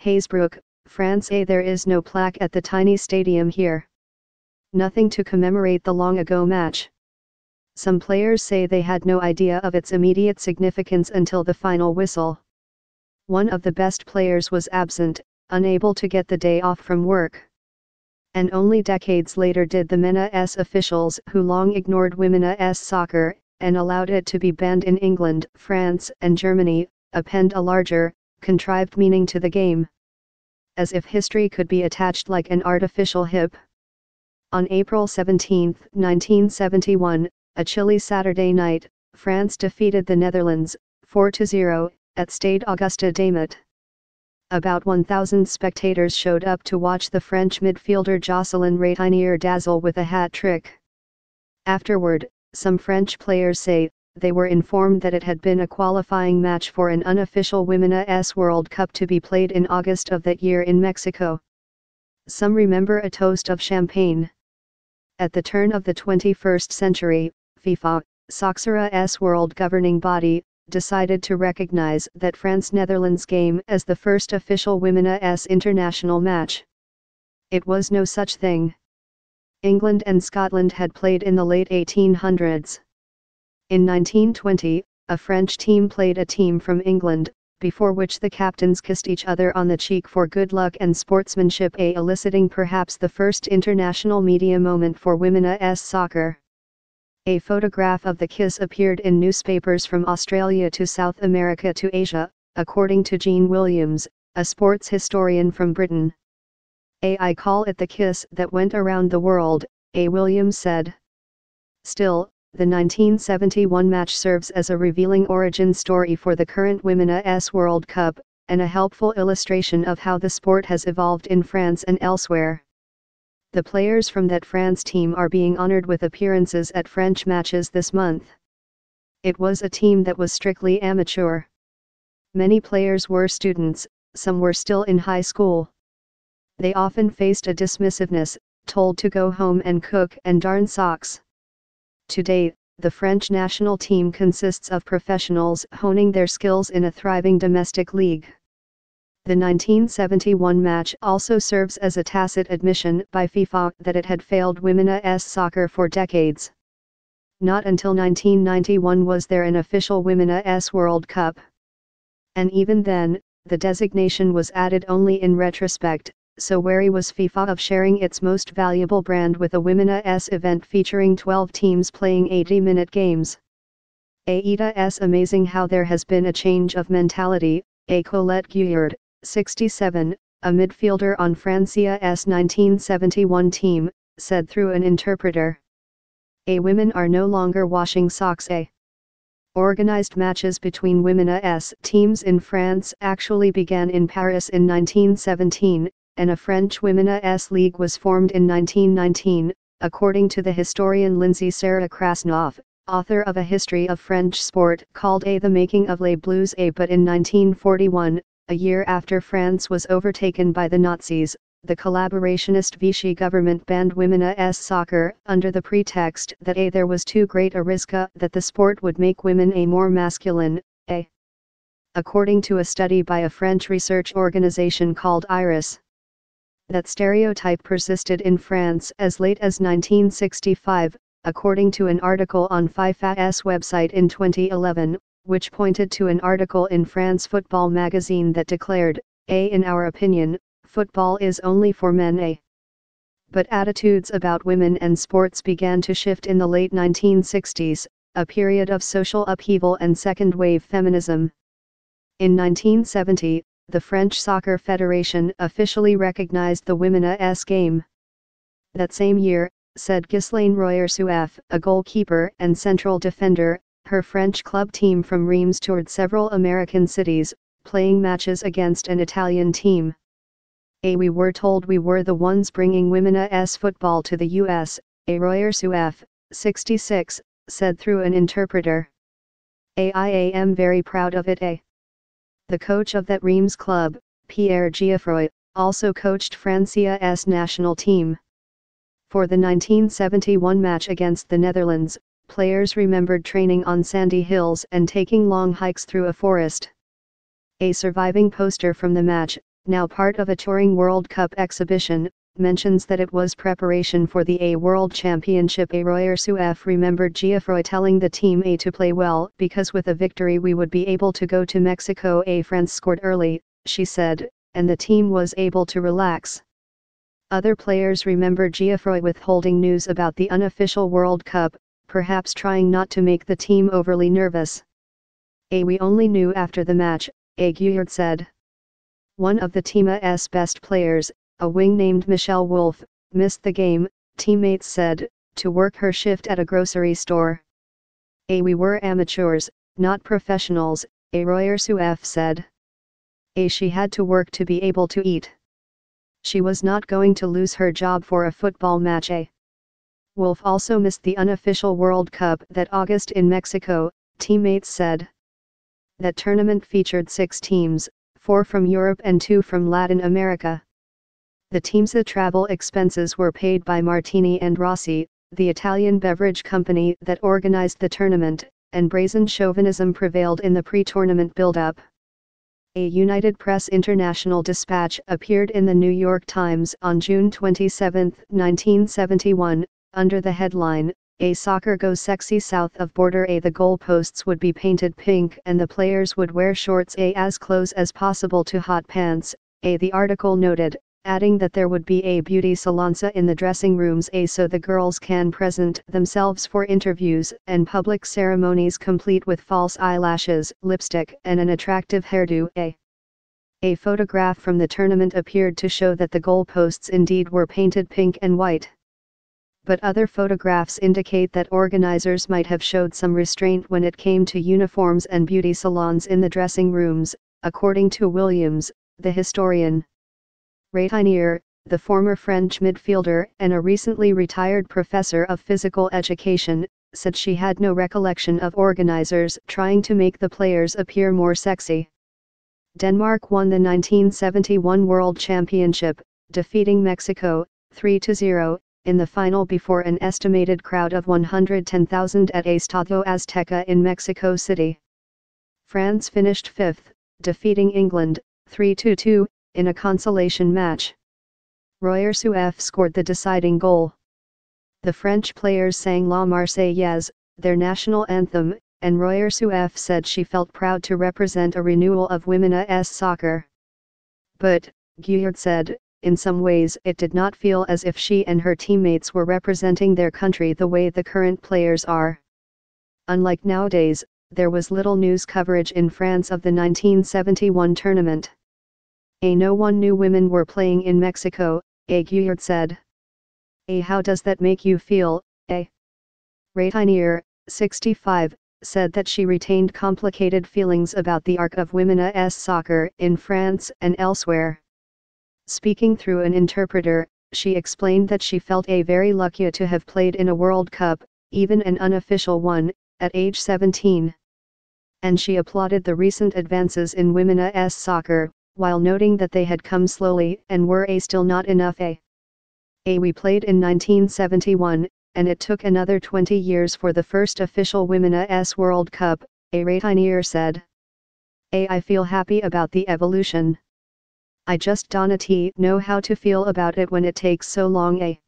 Hazebrouck, France. There is no plaque at the tiny stadium here. Nothing to commemorate the long ago match. Some players say they had no idea of its immediate significance until the final whistle. One of the best players was absent, unable to get the day off from work. And only decades later did the MENA-S officials, who long ignored women's soccer, and allowed it to be banned in England, France, and Germany, append a larger, contrived meaning to the game. As if history could be attached like an artificial hip. On April 17, 1971, a chilly Saturday night, France defeated the Netherlands, 4-0, at Stade Auguste Demet. About 1,000 spectators showed up to watch the French midfielder Jocelyn Rétinier dazzle with a hat trick. Afterward, some French players say, they were informed that it had been a qualifying match for an unofficial Women's World Cup to be played in August of that year in Mexico. Some remember a toast of champagne. At the turn of the 21st century, FIFA, soccer's world governing body, decided to recognize that France-Netherlands game as the first official women's international match. It was no such thing. England and Scotland had played in the late 1800s. In 1920, a French team played a team from England, before which the captains kissed each other on the cheek for good luck and sportsmanship, eliciting perhaps the first international media moment for women's soccer. A photograph of the kiss appeared in newspapers from Australia to South America to Asia, according to Jean Williams, a sports historian from Britain. I call it the kiss that went around the world, Williams said. Still, the 1971 match serves as a revealing origin story for the current Women's World Cup, and a helpful illustration of how the sport has evolved in France and elsewhere. The players from that France team are being honored with appearances at French matches this month. It was a team that was strictly amateur. Many players were students, some were still in high school. They often faced a dismissiveness, told to go home and cook and darn socks. Today, the French national team consists of professionals honing their skills in a thriving domestic league. The 1971 match also serves as a tacit admission by FIFA that it had failed women's soccer for decades. Not until 1991 was there an official Women's World Cup. And even then, the designation was added only in retrospect, so wary was FIFA of sharing its most valuable brand with a women's event featuring 12 teams playing 80-minute games. It's amazing how there has been a change of mentality, Colette Guyard, 67, a midfielder on France's 1971 team, said through an interpreter. Women are no longer washing socks. Organized matches between women's teams in France actually began in Paris in 1917, and a French women's league was formed in 1919, according to the historian Lindsay Sarah Krasnov, author of a history of French sport called The Making of Les Bleus. But in 1941, a year after France was overtaken by the Nazis, the collaborationist Vichy government banned women's soccer, under the pretext that there was too great a risk that the sport would make women more masculine. According to a study by a French research organization called IRIS, that stereotype persisted in France as late as 1965, according to an article on FIFA's website in 2011, which pointed to an article in France Football magazine that declared, in our opinion, football is only for men. But attitudes about women and sports began to shift in the late 1960s, a period of social upheaval and second-wave feminism. In 1970, the French Soccer Federation officially recognized the women's game. That same year, said Ghislaine Royer-Souef, a goalkeeper and central defender, her French club team from Reims toured several American cities, playing matches against an Italian team. We were told we were the ones bringing women's football to the U.S., Royer-Souef, 66, said through an interpreter. I am very proud of it. The coach of that Reims club, Pierre Gieffroy, also coached France's national team. For the 1971 match against the Netherlands, players remembered training on sandy hills and taking long hikes through a forest. A surviving poster from the match, now part of a touring World Cup exhibition, mentions that it was preparation for the A World Championship. A Royer Suef remembered Geoffroy telling the team A to play well because with a victory we would be able to go to Mexico. A France scored early, she said, and the team was able to relax. Other players remembered Geoffroy withholding news about the unofficial World Cup, perhaps trying not to make the team overly nervous. We only knew after the match, Guyard said. One of the team's best players, a wing named Michelle Wolf, missed the game, teammates said, to work her shift at a grocery store. We were amateurs, not professionals, a Royer Suef said. She had to work to be able to eat. She was not going to lose her job for a football match. Wolf also missed the unofficial World Cup that August in Mexico, teammates said. That tournament featured 6 teams, 4 from Europe and 2 from Latin America. The team's travel expenses were paid by Martini and Rossi, the Italian beverage company that organized the tournament, and brazen chauvinism prevailed in the pre-tournament build-up. A United Press International dispatch appeared in the New York Times on June 27, 1971, under the headline, "A Soccer Goes Sexy South of Border." The goalposts would be painted pink and the players would wear shorts as close as possible to hot pants, the article noted, adding that there would be a beauty salons in the dressing rooms so the girls can present themselves for interviews and public ceremonies complete with false eyelashes, lipstick and an attractive hairdo. A photograph from the tournament appeared to show that the goalposts indeed were painted pink and white. But other photographs indicate that organizers might have showed some restraint when it came to uniforms and beauty salons in the dressing rooms, according to Williams, the historian. Rétinier, the former French midfielder and a recently retired professor of physical education, said she had no recollection of organizers trying to make the players appear more sexy. Denmark won the 1971 World Championship, defeating Mexico, 3-0, in the final before an estimated crowd of 110,000 at Estadio Azteca in Mexico City. France finished 5th, defeating England, 3-2, in a consolation match. Royer Suef scored the deciding goal. The French players sang La Marseillaise, their national anthem, and Royer Suef said she felt proud to represent a renewal of women's soccer. But, Guyard said, in some ways it did not feel as if she and her teammates were representing their country the way the current players are. Unlike nowadays, there was little news coverage in France of the 1971 tournament. No one knew women were playing in Mexico, Guyard said. How does that make you feel, Rétinier, 65, said that she retained complicated feelings about the arc of women's soccer in France and elsewhere. Speaking through an interpreter, she explained that she felt very lucky to have played in a World Cup, even an unofficial one, at age 17. And she applauded the recent advances in women's soccer, while noting that they had come slowly and were still not enough. We played in 1971, and it took another 20 years for the first official women's World Cup, Rétinier said. I feel happy about the evolution. I just don't know how to feel about it when it takes so long.